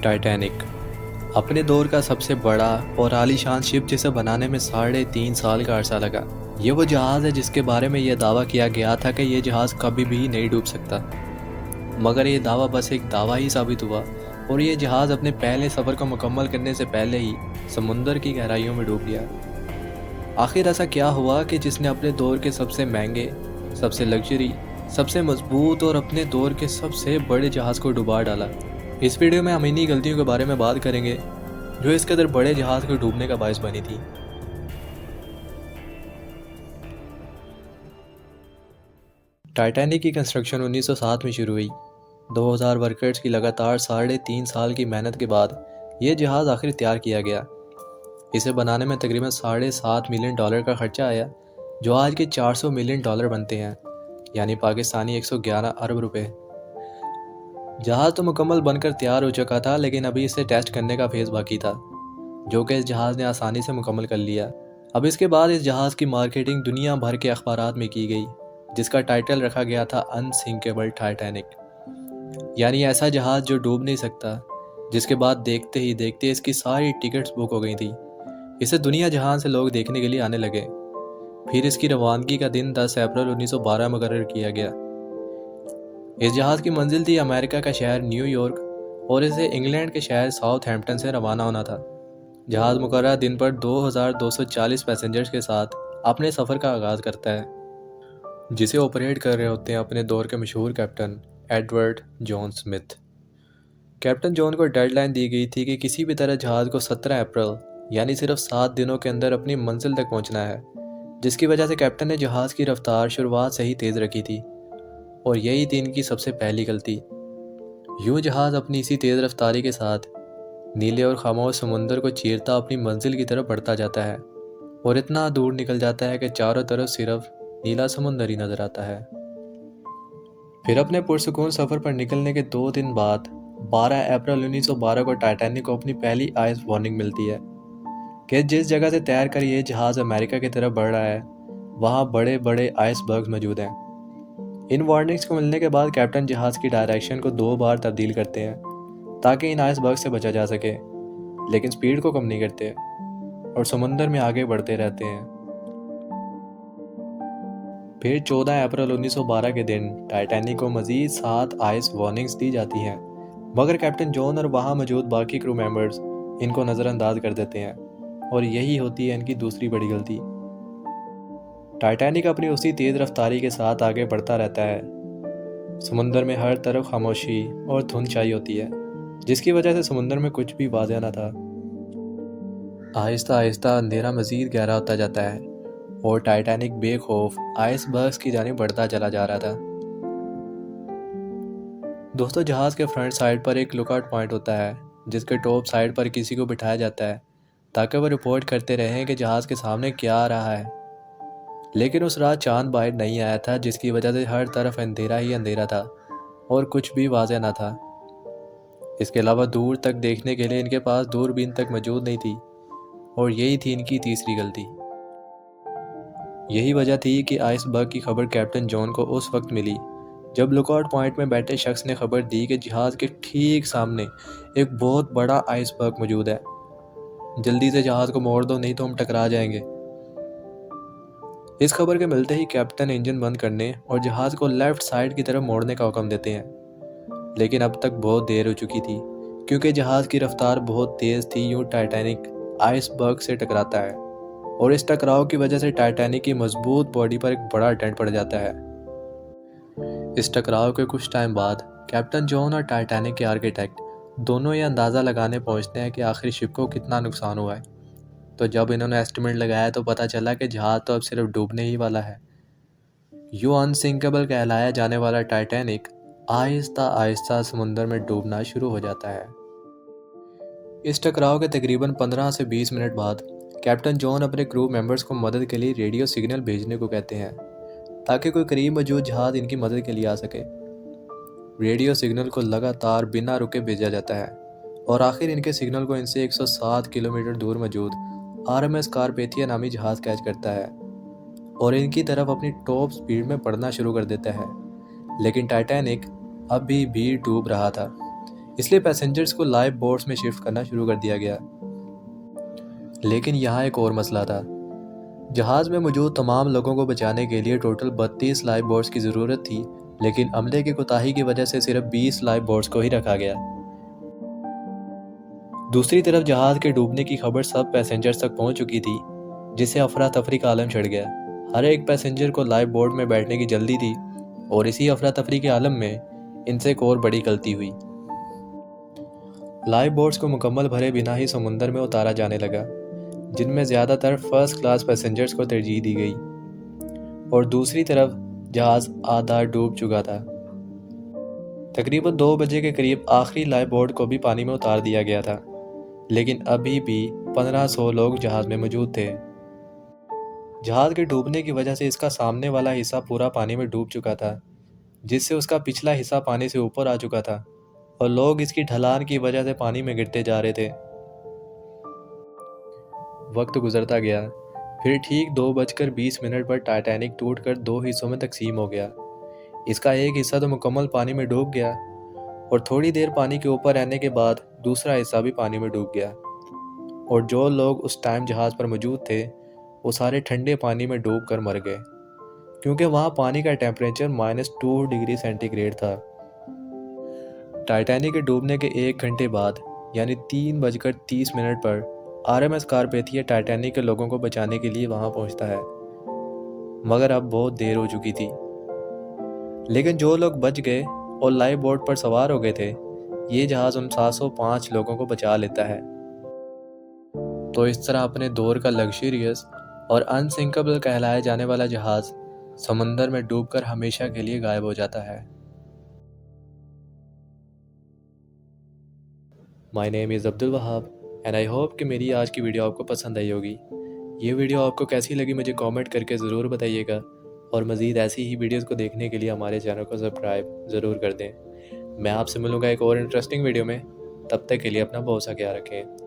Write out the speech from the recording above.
Titanic अपने दौर का सबसे बड़ा और आलीशान शिप जिसे बनाने में 3.5 साल का अरसा लगा। ये वो जहाज़ है जिसके बारे में यह दावा किया गया था कि यह जहाज़ कभी भी नहीं डूब सकता, मगर ये दावा बस एक दावा ही साबित हुआ और ये जहाज़ अपने पहले सफ़र को मुकम्मल करने से पहले ही समुंदर की गहराइयों में डूब गया। आखिर ऐसा क्या हुआ कि जिसने अपने दौर के सबसे महंगे, सबसे लग्जरी, सबसे मजबूत और अपने दौर के सबसे बड़े जहाज़ को डुबा डाला। इस वीडियो में हम इन्हीं गलतियों के बारे में बात करेंगे जो इस कदर बड़े जहाज़ के डूबने का बायस बनी थी। टाइटैनिक की कंस्ट्रक्शन 1907 में शुरू हुई। 2000 वर्कर्स की लगातार 3.5 साल की मेहनत के बाद यह जहाज़ आखिर तैयार किया गया। इसे बनाने में तकरीबन $7.5 मिलियन का खर्चा आया, जो आज के $400 मिलियन बनते हैं, यानी पाकिस्तानी 111 अरब रुपए। जहाज़ तो मुकम्मल बनकर तैयार हो चुका था, लेकिन अभी इसे टेस्ट करने का फेज़ बाकी था, जो कि इस जहाज़ ने आसानी से मुकम्मल कर लिया। अब इसके बाद इस जहाज़ की मार्केटिंग दुनिया भर के अखबारात में की गई, जिसका टाइटल रखा गया था अनसिंकेबल टाइटैनिक, यानी ऐसा जहाज़ जो डूब नहीं सकता, जिसके बाद देखते ही देखते इसकी सारी टिकट्स बुक हो गई थी। इसे दुनिया जहान से लोग देखने के लिए आने लगे। फिर इसकी रवानगी का दिन 10 अप्रैल 1912 मुकर्रर किया गया। इस जहाज़ की मंजिल थी अमेरिका का शहर न्यूयॉर्क और इसे इंग्लैंड के शहर साउथहैम्पटन से रवाना होना था। जहाज़ मुकर्रर दिन पर 2240 पैसेंजर्स के साथ अपने सफ़र का आगाज़ करता है, जिसे ऑपरेट कर रहे होते हैं अपने दौर के मशहूर captain Edward John Smith. Captain John को डेडलाइन दी गई थी कि किसी भी तरह जहाज़ को 17 अप्रैल यानी सिर्फ 7 दिनों के अंदर अपनी मंजिल तक पहुंचना है, जिसकी वजह से कैप्टन ने जहाज़ की रफ्तार शुरुआत से ही तेज़ रखी थी और यही थी इनकी सबसे पहली गलती। यूं जहाज़ अपनी इसी तेज़ रफ्तारी के साथ नीले और खामोश समुंदर को चीरता अपनी मंजिल की तरफ बढ़ता जाता है और इतना दूर निकल जाता है कि चारों तरफ सिर्फ नीला समुंदर ही नजर आता है। फिर अपने पुरसुकून सफ़र पर निकलने के 2 दिन बाद 12 अप्रैल 1912 को टाइटैनिक को अपनी पहली आइस वार्निंग मिलती है कि जिस जगह से तैर कर ये जहाज़ अमेरिका की तरफ बढ़ रहा है, वहाँ बड़े बड़े आइसबर्ग्स मौजूद हैं। इन वार्निंग्स को मिलने के बाद कैप्टन जहाज़ की डायरेक्शन को 2 बार तब्दील करते हैं ताकि इन आइसबर्ग से बचा जा सके, लेकिन स्पीड को कम नहीं करते और समुंदर में आगे बढ़ते रहते हैं। फिर 14 अप्रैल 1912 के दिन टाइटैनिक को मज़ीद 7 आइस वार्निंग्स दी जाती हैं, मगर कैप्टन जॉन और वहाँ मौजूद बाकी क्रू मेंबर्स इनको नज़रअंदाज कर देते हैं और यही होती है इनकी दूसरी बड़ी गलती। टाइटैनिक अपनी उसी तेज़ रफ्तारी के साथ आगे बढ़ता रहता है। समुंदर में हर तरफ खामोशी और धुंध छाई होती है, जिसकी वजह से समुंदर में कुछ भी वाज़ेह न था। आहिस्ता आहिस्ता अंधेरा मज़ीद गहरा होता जाता है और टाइटैनिक बेखौफ आइसबर्ग्स की जानिब बढ़ता चला जा रहा था। दोस्तों, जहाज़ के फ्रंट साइड पर एक लुकआउट पॉइंट होता है, जिसके टॉप साइड पर किसी को बिठाया जाता है ताकि वह रिपोर्ट करते रहें कि जहाज़ के सामने क्या आ रहा है। लेकिन उस रात चांद बाहर नहीं आया था, जिसकी वजह से हर तरफ अंधेरा ही अंधेरा था और कुछ भी वाज़ेह न था। इसके अलावा दूर तक देखने के लिए इनके पास दूरबीन तक मौजूद नहीं थी और यही थी इनकी तीसरी गलती। यही वजह थी कि आइसबर्ग की खबर कैप्टन जॉन को उस वक्त मिली जब लुकआउट पॉइंट में बैठे शख्स ने खबर दी कि जहाज़ के ठीक सामने एक बहुत बड़ा आइसबर्ग मौजूद है। जल्दी से जहाज़ को मोड़ दो, नहीं तो हम टकरा जाएंगे। इस खबर के मिलते ही कैप्टन इंजन बंद करने और जहाज़ को लेफ्ट साइड की तरफ मोड़ने का हुक्म देते हैं, लेकिन अब तक बहुत देर हो चुकी थी क्योंकि जहाज़ की रफ्तार बहुत तेज़ थी। यूं टाइटैनिक आइसबर्ग से टकराता है और इस टकराव की वजह से टाइटैनिक की मजबूत बॉडी पर एक बड़ा डेंट पड़ जाता है। इस टकराव के कुछ टाइम बाद कैप्टन जॉन और टाइटैनिक के आर्किटेक्ट दोनों ये अंदाज़ा लगाने पहुंचते हैं कि आखिर शिप को कितना नुकसान हुआ है। तो जब इन्होंने एस्टिमेट लगाया तो पता चला कि जहाज़ तो अब सिर्फ डूबने ही वाला है। यूं अनसिंकेबल कहलाया जाने वाला टाइटैनिक आहिस्ता आहिस्ता समुंदर में डूबना शुरू हो जाता है। इस टकराव के तकरीबन 15 से 20 मिनट बाद कैप्टन जॉन अपने क्रू मेंबर्स को मदद के लिए रेडियो सिग्नल भेजने को कहते हैं ताकि कोई करीब मौजूद जहाज़ इनकी मदद के लिए आ सके। रेडियो सिग्नल को लगातार बिना रुके भेजा जाता है और आखिर इनके सिग्नल को इनसे 107 किलोमीटर दूर मौजूद आरएमएस कारपेथिया नामी जहाज़ कैच करता है और इनकी तरफ अपनी टॉप स्पीड में बढ़ना शुरू कर देता है। लेकिन टाइटैनिक अभी भी डूब रहा था। इसलिए पैसेंजर्स को लाइफ बोट्स में शिफ्ट करना शुरू कर दिया गया। लेकिन यहाँ एक और मसला था। जहाज़ में मौजूद तमाम लोगों को बचाने के लिए टोटल 32 लाइफ बोट्स की ज़रूरत थी, लेकिन अमले की कोताही की वजह से सिर्फ 20 लाइफ बोट्स को ही रखा गया। दूसरी तरफ जहाज़ के डूबने की खबर सब पैसेंजर्स तक पहुंच चुकी थी, जिससे अफरा तफरी का आलम छिड़ गया। हर एक पैसेंजर को लाइफ बोट में बैठने की जल्दी थी और इसी अफरा तफरी के आलम में इनसे एक और बड़ी गलती हुई। लाइफ बोट्स को मुकम्मल भरे बिना ही समुंदर में उतारा जाने लगा, जिनमें ज़्यादातर फर्स्ट क्लास पैसेंजर्स को तरजीह दी गई और दूसरी तरफ जहाज़ आधा डूब चुका था। तकरीबन 2 बजे के करीब आखिरी लाइफ बोट को भी पानी में उतार दिया गया था, लेकिन अभी भी 1500 लोग जहाज़ में मौजूद थे। जहाज़ के डूबने की वजह से इसका सामने वाला हिस्सा पूरा पानी में डूब चुका था, जिससे उसका पिछला हिस्सा पानी से ऊपर आ चुका था और लोग इसकी ढलान की वजह से पानी में गिरते जा रहे थे। वक्त गुजरता गया, फिर ठीक 2:20 पर टाइटैनिक टूटकर 2 हिस्सों में तकसीम हो गया। इसका एक हिस्सा तो मुकम्मल पानी में डूब गया और थोड़ी देर पानी के ऊपर रहने के बाद दूसरा हिस्सा भी पानी में डूब गया, और जो लोग उस टाइम जहाज़ पर मौजूद थे वो सारे ठंडे पानी में डूब कर मर गए, क्योंकि वहाँ पानी का टेम्परेचर -2 डिग्री सेंटीग्रेड था। टाइटैनिक के डूबने के 1 घंटे बाद यानी 3:30 पर RMS कारपेथिया टाइटैनिक के लोगों को बचाने के लिए वहाँ पहुँचता है, मगर अब बहुत देर हो चुकी थी। लेकिन जो लोग बच गए और लाइफ बोट पर सवार हो गए थे, ये जहाज़ उन 705 लोगों को बचा लेता है। तो इस तरह अपने दौर का लग्जरियस और अनसिंकेबल कहलाया जाने वाला जहाज़ समंदर में डूबकर हमेशा के लिए गायब हो जाता है। My name is Abdul Wahab and I hope कि मेरी आज की वीडियो आपको पसंद आई होगी। ये वीडियो आपको कैसी लगी मुझे कमेंट करके ज़रूर बताइएगा, और मज़ीद ऐसी ही वीडियोज़ को देखने के लिए हमारे चैनल को सब्सक्राइब ज़रूर कर दें। मैं आपसे मिलूँगा एक और इंटरेस्टिंग वीडियो में। तब तक के लिए अपना बहुत सा ख्याल रखें।